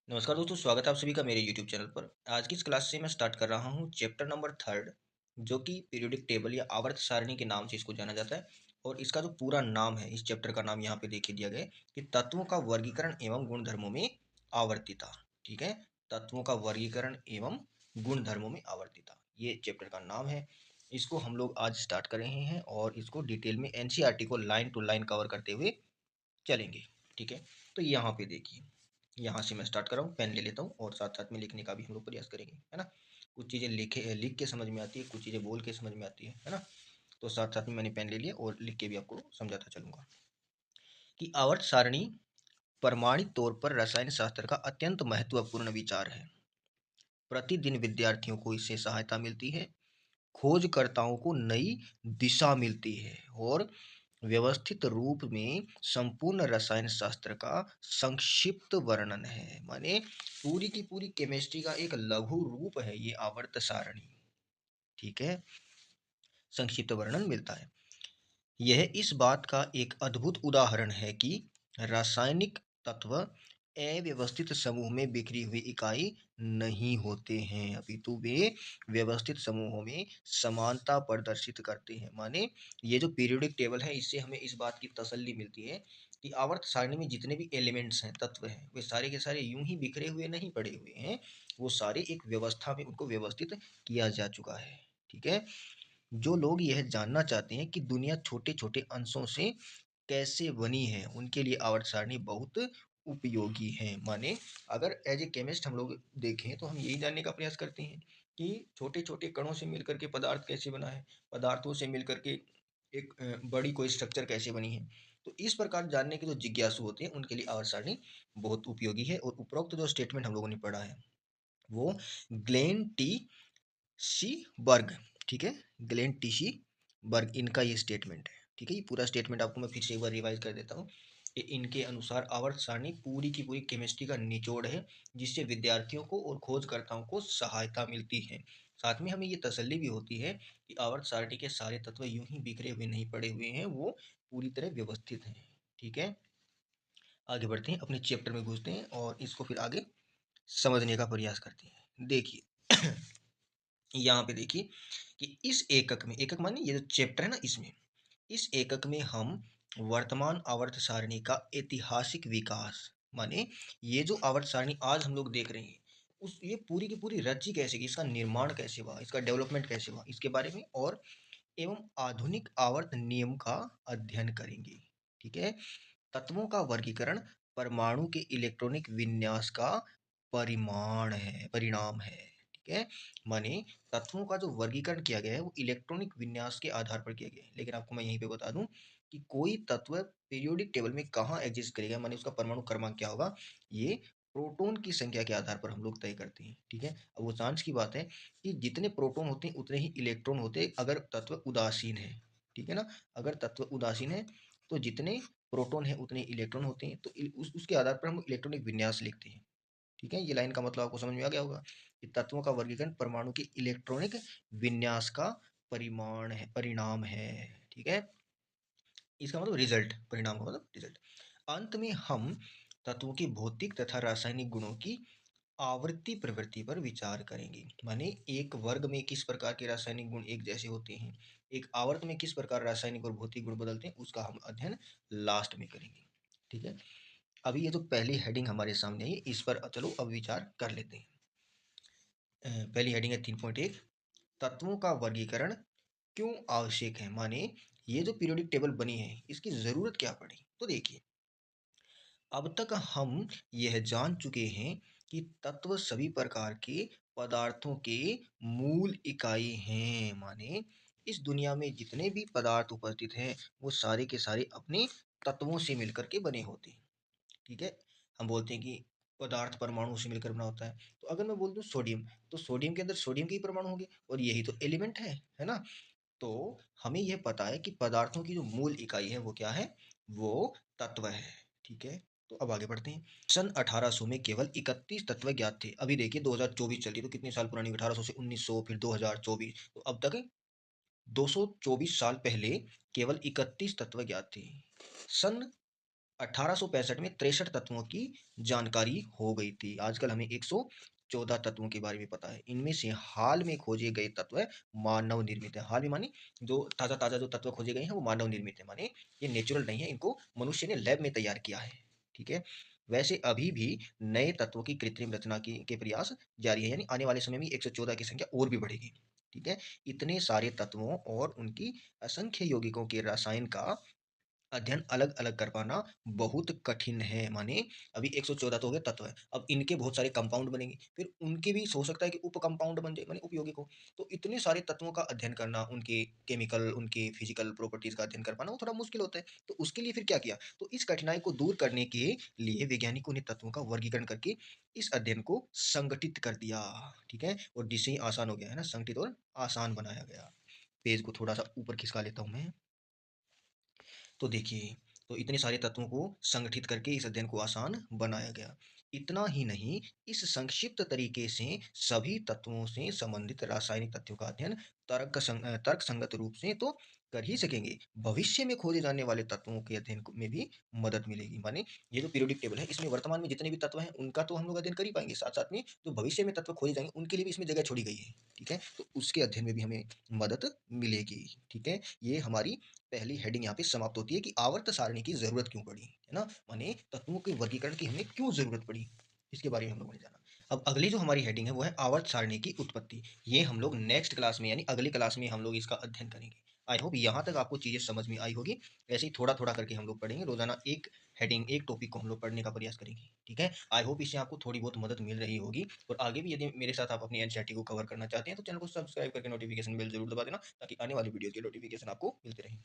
नमस्कार दोस्तों, स्वागत है आप सभी का मेरे YouTube चैनल पर। आज की इस क्लास से मैं स्टार्ट कर रहा हूँ चैप्टर नंबर 3, जो कि पीरियोडिक टेबल या आवर्त सारणी के नाम से इसको जाना जाता है। और इसका जो पूरा नाम है, इस चैप्टर का नाम यहाँ पे देखिए दिया गया है कि तत्वों का वर्गीकरण एवं गुणधर्मों में आवर्तिता। ठीक है, तत्वों का वर्गीकरण एवं गुणधर्मों में आवर्तिता, ये चैप्टर का नाम है। इसको हम लोग आज स्टार्ट कर रहे हैं और इसको डिटेल में NCERT को लाइन टू लाइन कवर करते हुए चलेंगे। ठीक है, तो यहाँ पे देखिए, यहाँ से मैं स्टार्ट कर रहा हूँ, पेन ले लेता हूँ और साथ साथ में लिखने का भी हम लोग प्रयास करेंगे, है ना। कुछ चीज़ें लिख के समझ में आती है, कुछ चीज़ें बोल के समझ में आती है ना। तो साथ साथ में मैंने पेन ले लिया और लिख के भी आपको समझाता चलूंगा कि आवर्त सारणी प्रमाणित तौर पर रसायन शास्त्र का अत्यंत महत्वपूर्ण विचार है। प्रतिदिन विद्यार्थियों को इससे सहायता मिलती है, खोजकर्ताओं को नई दिशा मिलती है और व्यवस्थित रूप में संपूर्ण रसायन शास्त्र का संक्षिप्त वर्णन है। माने पूरी की पूरी केमिस्ट्री का एक लघु रूप है ये आवर्त सारणी। ठीक है, संक्षिप्त वर्णन मिलता है। यह इस बात का एक अद्भुत उदाहरण है कि रासायनिक तत्व अव्यवस्थित समूह में बिखरी हुई इकाई नहीं होते हैं, अपितु वे व्यवस्थित समूहों में समानता प्रदर्शित करते हैं। माने ये जो पीरियोडिक टेबल है, इससे हमें इस बात की तसल्ली मिलती है कि आवर्त सारणी में जितने भी एलिमेंट्स हैं, तत्व हैं, वे सारे के सारे यूं ही बिखरे हुए नहीं पड़े हुए हैं। वो सारे एक व्यवस्था में उनको व्यवस्थित किया जा चुका है। ठीक है, जो लोग यह जानना चाहते हैं कि दुनिया छोटे छोटे अंशों से कैसे बनी है, उनके लिए आवर्त सारणी बहुत उपयोगी है। माने अगर एज ए केमिस्ट हम लोग देखें तो हम यही जानने का प्रयास करते हैं कि छोटे छोटे कणों से मिलकर के पदार्थ कैसे बना है, पदार्थों से मिलकर के एक बड़ी कोई स्ट्रक्चर कैसे बनी है। तो इस प्रकार जानने के जो जिज्ञासु होते हैं, उनके लिए आवर्त सारणी बहुत उपयोगी है। और उपरोक्त जो स्टेटमेंट हम लोगों ने पढ़ा है, वो ग्लेन टी सी बर्ग, ठीक है, ग्लेन टी सी बर्ग, इनका ये स्टेटमेंट है। ठीक है, ये पूरा स्टेटमेंट आपको मैं फिर से एक बार रिवाइज कर देता हूँ कि इनके अनुसार आवर्त सारणी पूरी की पूरी केमिस्ट्री का निचोड़ है, जिससे विद्यार्थियों को और खोजकर्ताओं को सहायता मिलती है। साथ में हमें ये तसल्ली भी होती है कि आवर्त सारणी के सारे तत्व यूं ही बिखरे हुए नहीं पड़े हुए हैं, वो पूरी तरह व्यवस्थित हैं। ठीक है, आगे बढ़ते हैं, अपने चैप्टर में घुसते हैं और इसको फिर आगे समझने का प्रयास करते हैं। देखिए यहाँ पे देखिए कि इस एकक में, एकक माने ये जो चैप्टर है ना, इसमें, इस एकक में हम वर्तमान आवर्त सारणी का ऐतिहासिक विकास, माने ये जो आवर्त सारणी आज हम लोग देख रहे हैं, उस ये पूरी की पूरी रची कैसे की, इसका निर्माण कैसे हुआ, इसका डेवलपमेंट कैसे हुआ, इसके बारे में और एवं आधुनिक आवर्त नियम का अध्ययन करेंगे। ठीक है, तत्वों का वर्गीकरण परमाणु के इलेक्ट्रॉनिक विन्यास का परिणाम है। ठीक है, माने तत्वों का जो वर्गीकरण किया गया है, वो इलेक्ट्रॉनिक विन्यास के आधार पर किया गया है। लेकिन आपको मैं यहीं पे बता दूं कि कोई तत्व पीरियोडिक टेबल में कहाँ एग्जिस्ट करेगा, माने उसका परमाणु क्रमांक क्या होगा, ये प्रोटॉन की संख्या के आधार पर हम लोग तय करते हैं। ठीक है, अब वो चांस की बात है कि जितने प्रोटॉन होते हैं उतने ही इलेक्ट्रॉन होते हैं, अगर तत्व उदासीन है। ठीक है ना, अगर तत्व उदासीन है तो जितने प्रोटॉन है उतने इलेक्ट्रॉन होते हैं। तो उसके आधार पर हम इलेक्ट्रॉनिक विन्यास लिखते हैं। ठीक है, ये लाइन का मतलब आपको समझ में आ गया होगा कि तत्वों का वर्गीकरण परमाणु के इलेक्ट्रॉनिक विन्यास का परिणाम है। ठीक है, इसका मतलब रिजल्ट, परिणाम का मतलब रिजल्ट। अंत में हम तत्वों के भौतिक तथा रासायनिक गुणों की आवृत्ति प्रवृत्ति पर विचार करेंगे। माने एक वर्ग में किस प्रकार के रासायनिक गुण एक जैसे होते हैं, एक आवर्त में किस प्रकार रासायनिक और भौतिक गुण बदलते हैं, उसका हम अध्ययन लास्ट में करेंगे। ठीक है, अभी ये जो पहली हेडिंग हमारे सामने है, इस पर चलो अब विचार कर लेते हैं। पहली हेडिंग है 3.1, तत्वों का वर्गीकरण क्यों आवश्यक है। माने ये जो पीरियोडिक टेबल बनी है, इसकी जरूरत क्या पड़ी। तो देखिए, अब तक हम यह जान चुके हैं कि तत्व सभी प्रकार के पदार्थों के मूल इकाई हैं। माने इस दुनिया में जितने भी पदार्थ उपस्थित हैं, वो सारे के सारे अपने तत्वों से मिलकर के बने होते हैं। ठीक है, हम बोलते हैं कि पदार्थ परमाणु से मिलकर बना होता है। तो अगर मैं बोल दूं सोडियम, तो सोडियम के अंदर सोडियम के ही परमाणु होंगे और यही तो एलिमेंट है ना। तो हमें यह पता है कि पदार्थों की जो मूल इकाई है वो क्या है, वो तत्व है। ठीक है, तो अब आगे बढ़ते हैं। सन 1800 में केवल 31 तत्व ज्ञात थे। अभी देखिए 2024 चल रही, तो कितने साल पुरानी, 1800 से 1900 फिर 2024, तो अब तक 224 साल पहले केवल 31 तत्व ज्ञात थे। सन 1865 में 63 तत्वों की जानकारी हो गई थी। आजकल हमें 114 तत्वों के बारे में पता है। इनमें से हाल में खोजे गए तत्व मानव निर्मित है। हाल में माने जो ताज़ा-ताज़ा जो तत्व खोजे गए हैं वो मानव निर्मित है, माने ये नेचुरल नहीं है, इनको मनुष्य ने लैब में तैयार किया है। ठीक है? वैसे अभी भी नए तत्वों की कृत्रिम रचना के प्रयास जारी है, यानी आने वाले समय में 114 की संख्या और भी बढ़ेगी। ठीक है? इतने सारे तत्वों और उनकी असंख्य यौगिकों के रसायन का अध्ययन अलग-अलग कर पाना बहुत कठिन है। माने अभी 114 तो हो गए तत्व हैं, अब इनके बहुत सारे कंपाउंड बनेंगे, फिर उनके भी हो सकता है कि उप कंपाउंड बन जाए, माने उपयौगिक हो। तो इतने सारे तत्वों का अध्ययन करना, उनके केमिकल, उनके फिजिकल प्रॉपर्टीज का अध्ययन कर पाना वो थोड़ा मुश्किल होता है। तो उसके लिए फिर क्या किया? तो इस कठिनाई को दूर करने के लिए वैज्ञानिकों ने तत्वों का वर्गीकरण करके इस अध्ययन को संगठित कर दिया। ठीक है? और जिससे ही आसान हो गया है ना, संगठित और आसान बनाया गया। पेज को थोड़ा सा ऊपर खिसका लेता हूँ मैं। तो देखिए, तो इतने सारे तत्वों को संगठित करके इस अध्ययन को आसान बनाया गया। इतना ही नहीं, इस संक्षिप्त तरीके से सभी तत्वों से संबंधित रासायनिक तथ्यों का अध्ययन तर्क संगत रूप से तो कर ही सकेंगे। भविष्य में खोजे जाने वाले तत्वों के में भी मदद मिलेगी। माने ये जो पीरियोडिक टेबल है, इसमें वर्तमान में जितने भी तत्व हैं, उनका तो हम लोग अध्ययन कर ही पाएंगे। साथ साथ में जो भविष्य में तत्व खोजे जाएंगे, उनके लिए भी इसमें जगह छोड़ी गई है। ठीक है? तो उसके अध्ययन में भी हमें मदद मिलेगी। ठीक है? ये हमारी पहली हेडिंग यहाँ पे समाप्त होती है कि आवर्त सारणी की जरूरत क्यों पड़ी, है ना? माने तत्वों के वर्गीकरण की हमें क्यों जरूरत पड़ी, इसके बारे में हम लोगों ने जाना। अब अगली जो हमारी हेडिंग है वो है आवर्त सारणी की उत्पत्ति। ये हम लोग नेक्स्ट क्लास में, यानी अगली क्लास में हम लोग इसका अध्ययन करेंगे। आई होप यहाँ तक आपको चीजें समझ में आई होगी। ऐसे ही थोड़ा थोड़ा करके हम लोग पढ़ेंगे रोजाना, एक हेडिंग, एक टॉपिक को हम लोग पढ़ने का प्रयास करेंगे। ठीक है? आई होप इससे आपको थोड़ी बहुत मदद मिल रही होगी। और आगे भी यदि मेरे साथ आप अपनी एनसीईआरटी को कवर करना चाहते हैं तो चैनल को सब्सक्राइब करके नोटिफिकेशन बेल जरूर दबा देना, ताकि आने वाली वीडियो की नोटिफिकेशन आपको मिलते रहे।